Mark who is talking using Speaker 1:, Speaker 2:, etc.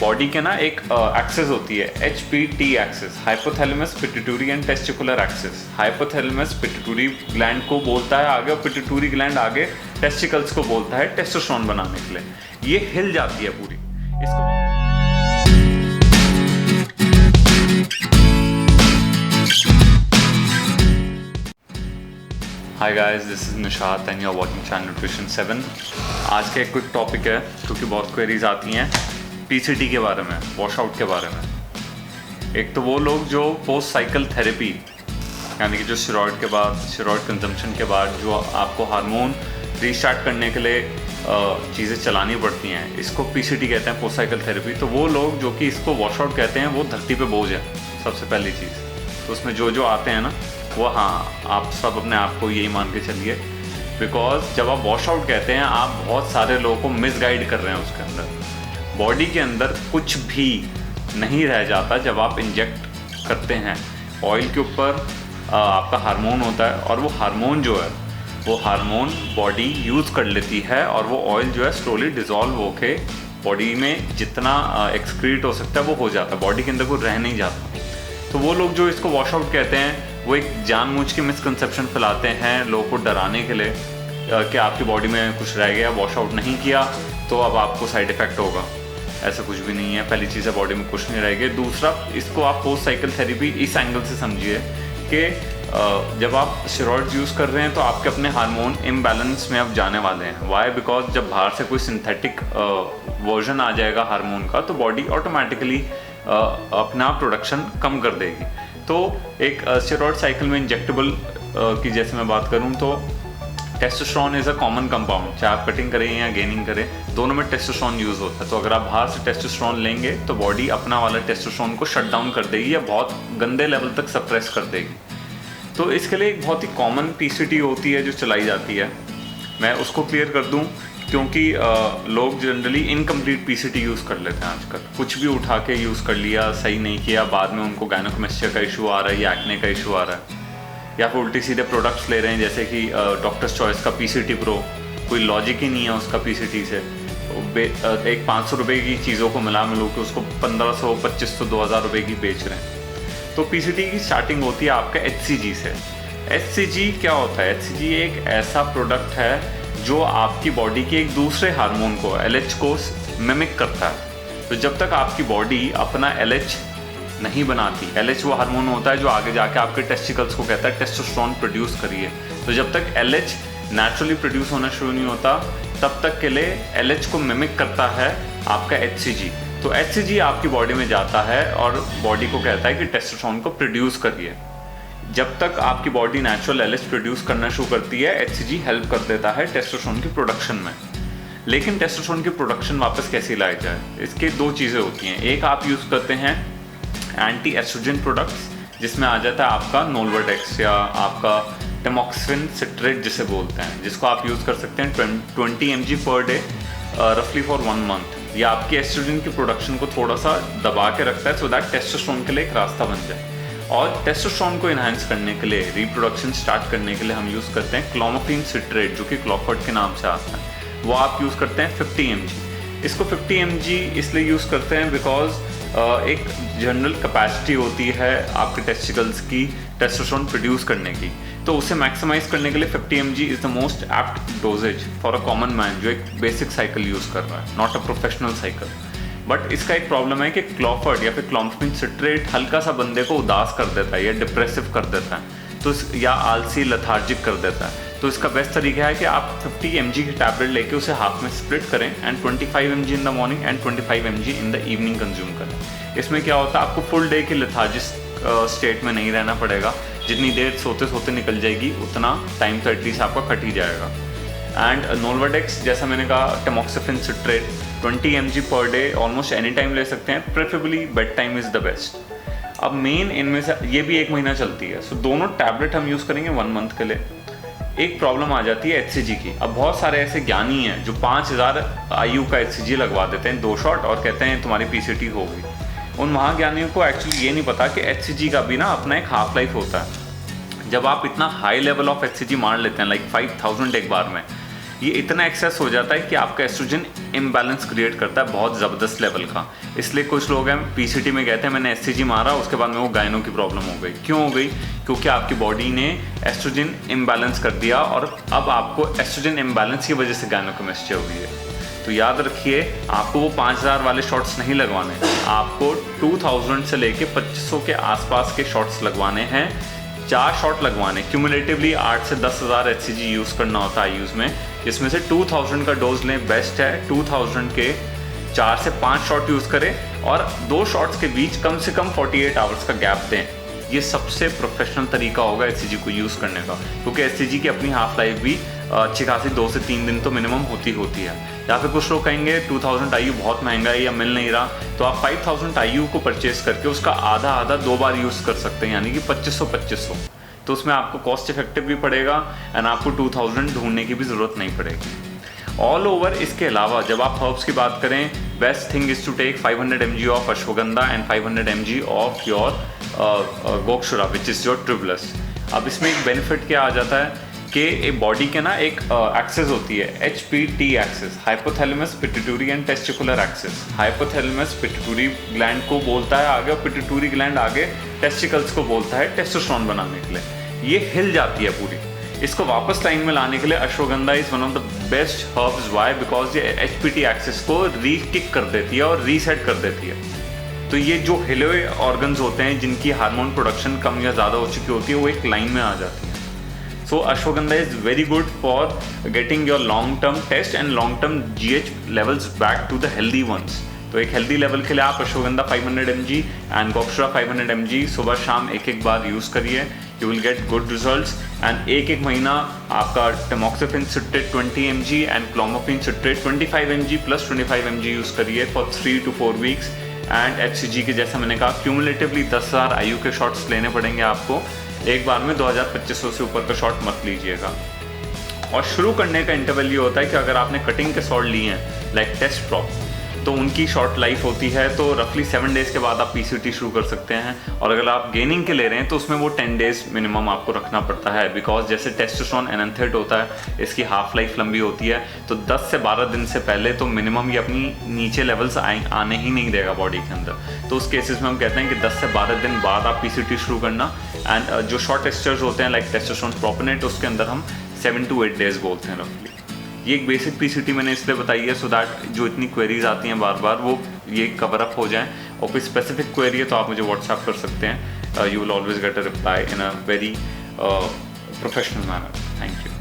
Speaker 1: Body के ना एक एक्सेस होती है HPT axis, hypothalamus pituitary and testicular axis. Hypothalamus pituitary gland को बोलता है आगे, और पिट्यूटरी ग्लैंड आगे टेस्टिकल्स को बोलता है टेस्टोस्टेरोन बनाने के लिए। ये हिल जाती है पूरी इसको। Hi guys, this is Nishat and you are watching channel nutrition 7। आज का एक क्विक टॉपिक है क्योंकि बहुत क्वेरीज आती हैं PCT के बारे में, वॉश आउट के बारे में। एक तो वो लोग जो पोस्ट साइकिल थेरेपी यानी कि जो स्टेरॉइड के बाद, स्टेरॉइड कंजम्पशन के बाद जो आपको हार्मोन रीस्टार्ट करने के लिए चीज़ें चलानी पड़ती हैं, इसको PCT कहते हैं, पोस्ट साइकिल थेरेपी। तो वो लोग जो कि इसको वॉश आउट कहते हैं, वो धरती पे बोझ है सबसे पहली चीज़। तो उसमें जो आते हैं ना वो, हाँ, आप सब अपने आप को यही मान के चलिए, बिकॉज जब आप वॉश आउट कहते हैं आप बहुत सारे लोगों को मिसगाइड कर रहे हैं। उसके अंदर बॉडी के अंदर कुछ भी नहीं रह जाता जब आप इंजेक्ट करते हैं। ऑयल के ऊपर आपका हार्मोन होता है और वो हार्मोन जो है वो हार्मोन बॉडी यूज़ कर लेती है और वो ऑयल जो है स्लोली डिज़ोल्व होके बॉडी में जितना एक्सक्रीट हो सकता है वो हो जाता है, बॉडी के अंदर वो रह नहीं जाता। तो वो लोग जो इसको वॉश आउट कहते हैं वो एक जानबूझ के मिसकंसेप्शन फैलाते हैं लोगों को डराने के लिए कि आपकी बॉडी में कुछ रह गया, वॉश आउट नहीं किया तो अब आपको साइड इफ़ेक्ट होगा। ऐसा कुछ भी नहीं है। पहली चीज़ है, बॉडी में कुछ नहीं रहेगी। दूसरा, इसको आप पोस्ट साइकिल थेरेपी इस एंगल से समझिए कि जब आप स्टेरॉइड्स यूज़ कर रहे हैं तो आपके अपने हार्मोन इम्बैलेंस में अब जाने वाले हैं। वाई? बिकॉज जब बाहर से कोई सिंथेटिक वर्जन आ जाएगा हार्मोन का तो बॉडी ऑटोमेटिकली अपना प्रोडक्शन कम कर देगी। तो एक स्टेरॉइड साइकिल में इंजेक्टेबल की जैसे मैं बात करूं तो testosterone is a common compound, चाहे आप कटिंग करें या गेनिंग करें, दोनों में टेस्टोस्टेरोन यूज़ होता है। तो अगर आप बाहर से टेस्टोस्टेरोन लेंगे तो बॉडी अपना वाला टेस्टोस्टेरोन को शट डाउन कर देगी या बहुत गंदे लेवल तक सप्रेस कर देगी। तो इसके लिए एक बहुत ही कॉमन PCT होती है जो चलाई जाती है। मैं उसको क्लियर कर दूँ क्योंकि लोग जनरली इनकम्प्लीट PCT यूज़ कर लेते हैं आजकल। कुछ भी उठा के यूज़ कर लिया, सही नहीं किया, बाद में उनको गायनेकोमेस्टिया का इशू आ रहा है या एक्ने का इशू आ रहा है, या फिर उल्टी सीधे प्रोडक्ट्स ले रहे हैं जैसे कि डॉक्टर्स चॉइस का PCT प्रो। कोई लॉजिक ही नहीं है उसका PCT से। एक 500 रुपये की चीज़ों को मिला के उसको 1500, 2500, 2000 रुपये की बेच रहे हैं। तो PCT की स्टार्टिंग होती है आपका HCG से। HCG क्या होता है? HCG एक ऐसा प्रोडक्ट है जो आपकी बॉडी के एक दूसरे हार्मोन को, LH को मिमिक करता है। तो जब तक आपकी बॉडी अपना LH नहीं बनाती, LH वो हार्मोन होता है जो आगे जाके आपके टेस्टिकल्स को कहता है टेस्टोस्टेरोन प्रोड्यूस करिए। तो जब तक LH नेचुरली प्रोड्यूस होना शुरू नहीं होता तब तक के लिए LH को मिमिक करता है आपका HCG। तो HCG आपकी बॉडी में जाता है और बॉडी को कहता है कि टेस्टोस्टेरोन को प्रोड्यूस करिए। जब तक आपकी बॉडी नेचुरल LH प्रोड्यूस करना शुरू करती है, HCG हेल्प कर देता है टेस्टोस्टेरोन की प्रोडक्शन में। लेकिन टेस्टोस्टेरोन की प्रोडक्शन वापस कैसे लाई जाए? इसके दो चीज़ें होती हैं। एक, आप यूज़ करते हैं एंटी एस्ट्रोजन प्रोडक्ट्स, जिसमें आ जाता है आपका नोल्वाडेक्स या आपका टेमोक्सिफेन सिट्रेट जिसे बोलते हैं, जिसको आप यूज़ कर सकते हैं 20 mg पर डे रफली फॉर 1 मंथ। ये आपकी एस्ट्रोजन की प्रोडक्शन को थोड़ा सा दबा के रखता है सो दैट टेस्टोस्टेरोन के लिए एक रास्ता बन जाए। और टेस्टोस्टेरोन को इन्हांस करने के लिए, रिप्रोडक्शन स्टार्ट करने के लिए हम यूज़ करते हैं क्लोमिफेन सिट्रेट, जो कि क्लॉफर्ड के नाम से आता है। वो आप यूज़ करते हैं 50 mg। इसको 50 mg इसलिए यूज़ करते हैं बिकॉज एक जनरल कैपेसिटी होती है आपके टेस्टिकल्स की टेस्टोस्टेरोन प्रोड्यूस करने की। तो उसे मैक्सिमाइज करने के लिए 50 mg is the most apt doses for a common man जो एक बेसिक साइकिल यूज़ कर रहा है, not a professional cycle. But इसका एक प्रॉब्लम है कि क्लॉफर्ड या फिर क्लोमिफेन सिट्रेट हल्का सा बंदे को उदास कर देता है या डिप्रेसिव कर देता है, तो या आलसी, लथार्जिक कर देता है। तो इसका बेस्ट तरीका है कि आप 50 mg की टैबलेट लेके उसे हाफ में स्प्लिट करें and 25 mg in the morning and 25 mg in the evening consume करें। इसमें क्या होता है, आपको फुल डे की लेथार्जिक स्टेट में नहीं रहना पड़ेगा। जितनी देर सोते सोते निकल जाएगी उतना टाइम तो एटलीस्ट आपका कट ही जाएगा। एंड नोल्वाडेक्स, जैसा मैंने कहा, टेमोक्सिफेन citrate 20 mg per day almost any time ले सकते हैं, preferably bed time is the best. अब मेन इनमें से ये भी 1 महीना चलती है, सो दोनों टैबलेट हम यूज़ करेंगे 1 मंथ के लिए। एक प्रॉब्लम आ जाती है HCG की। अब बहुत सारे ऐसे ज्ञानी हैं जो 5000 IU का HCG लगवा देते हैं 2 शॉट और कहते हैं तुम्हारी PCT होगी। उन महाज्ञानियों को एक्चुअली ये नहीं पता कि HCG का भी ना अपना एक हाफ लाइफ होता है। जब आप इतना हाई लेवल ऑफ HCG मार लेते हैं, लाइक 5000 एक बार में, ये इतना एक्सेस हो जाता है कि आपका एस्ट्रोजन इम्बैलेंस क्रिएट करता है बहुत ज़बरदस्त लेवल का। इसलिए कुछ लोग हैं पीसीटी में कहते हैं मैंने एससीजी मारा, उसके बाद में वो गायनों की प्रॉब्लम हो गई। क्यों हो गई? क्योंकि आपकी बॉडी ने एस्ट्रोजन इम्बैलेंस कर दिया और अब आपको एस्ट्रोजन इम्बैलेंस की वजह से गायनोकोमेस्टिया हो गई है। तो याद रखिए, आपको वो 5000 वाले शॉट्स नहीं लगवाने, आपको 2000 से लेके 2500 के आसपास के शॉट्स लगवाने हैं। 4 शॉट लगवाने, क्यूमुलेटिवली 8 से 10,000 HCG यूज़ करना होता है आईयूज़ में, जिसमें से 2000 का डोज लें, बेस्ट है। 2000 के 4 से 5 शॉट यूज़ करें और 2 शॉट्स के बीच कम से कम 48 आवर्स का गैप दें। ये सबसे प्रोफेशनल तरीका होगा HCG को यूज़ करने का, क्योंकि HCG की अपनी हाफ लाइफ भी अच्छी खासी 2 से 3 दिन तो मिनिमम होती है। या फिर कुछ लोग कहेंगे 2000 IU बहुत महंगा है या मिल नहीं रहा, तो आप 5000 IU को परचेज करके उसका आधा 2 बार यूज़ कर सकते हैं, यानी कि 2500। तो उसमें आपको कॉस्ट इफेक्टिव भी पड़ेगा एंड आपको 2000 ढूंढने की भी ज़रूरत नहीं पड़ेगी। ऑल ओवर इसके अलावा जब आप हर्ब्स की बात करें, best thing is to take 500 mg of ashwagandha and 500 mg of your gokshura which is your tribulus. अब इसमें एक बेनिफिट क्या आ जाता है कि बॉडी के ना एक एक्सेस होती है HPT axis, hypothalamus pituitary and testicular axis. Hypothalamus pituitary gland को बोलता है आगे और पिट्यूटरी ग्लैंड आगे टेस्टिकल्स को बोलता है टेस्टोस्टेरोन बनाने के लिए। ये हिल जाती है पूरी, इसको वापस लाइन में लाने के लिए ashwagandha is one of the best herbs. Why? Because ये HPT एक्सेस को रीकिक कर देती है और रीसेट कर देती है। तो ये जो हिले हुए ऑर्गन्स होते हैं जिनकी हार्मोन प्रोडक्शन कम या ज़्यादा हो चुकी होती है, वो एक लाइन में आ जाती है। So ashwagandha is very good for getting your long-term test and long-term GH levels back to the healthy ones. तो एक हेल्दी लेवल के लिए आप ashwagandha 500 mg and gokshura 500 mg सुबह शाम एक बार यूज़ करिए, you will get good results. And एक महीना आपका tamoxifen citrate 20 mg and clomiphene citrate 25 mg plus 25 mg use करिए for 3 to 4 weeks। And HCG के जैसा मैंने कहा क्यूमुलेटिवली 10,000 IU के शॉट्स लेने पड़ेंगे आपको, एक बार में 2500 से ऊपर का शॉट मत लीजिएगा। और शुरू करने का इंटरवल ये होता है कि अगर आपने कटिंग के शॉट लिए हैं लाइक टेस्ट प्रॉप, तो उनकी शॉर्ट लाइफ होती है, तो रफली 7 डेज़ के बाद आप PCT शुरू कर सकते हैं। और अगर आप गेनिंग के ले रहे हैं तो उसमें वो 10 डेज़ मिनिमम आपको रखना पड़ता है, बिकॉज जैसे टेस्टोस्टेरोन एनान्थेट होता है, इसकी हाफ लाइफ लंबी होती है, तो 10 से 12 दिन से पहले तो मिनिमम ये अपनी नीचे लेवल्स आने ही नहीं देगा बॉडी के अंदर। तो उस केसेस में हम कहते हैं कि 10 से 12 दिन बाद आप PCT शुरू करना। एंड जो शॉर्ट टेस्टर्स होते हैं लाइक टेस्टोस्टेरोन प्रोपेनेट, उसके अंदर हम 7 to 8 डेज़ बोलते हैं रफली। ये एक बेसिक PCT मैंने इसलिए बताई है सो दैट जो इतनी क्वेरीज आती हैं बार बार वो ये कवर अप हो जाएं। और कोई स्पेसिफिक क्वेरी है तो आप मुझे व्हाट्सएप कर सकते हैं, you will always get a reply in a very professional manner. Thank you.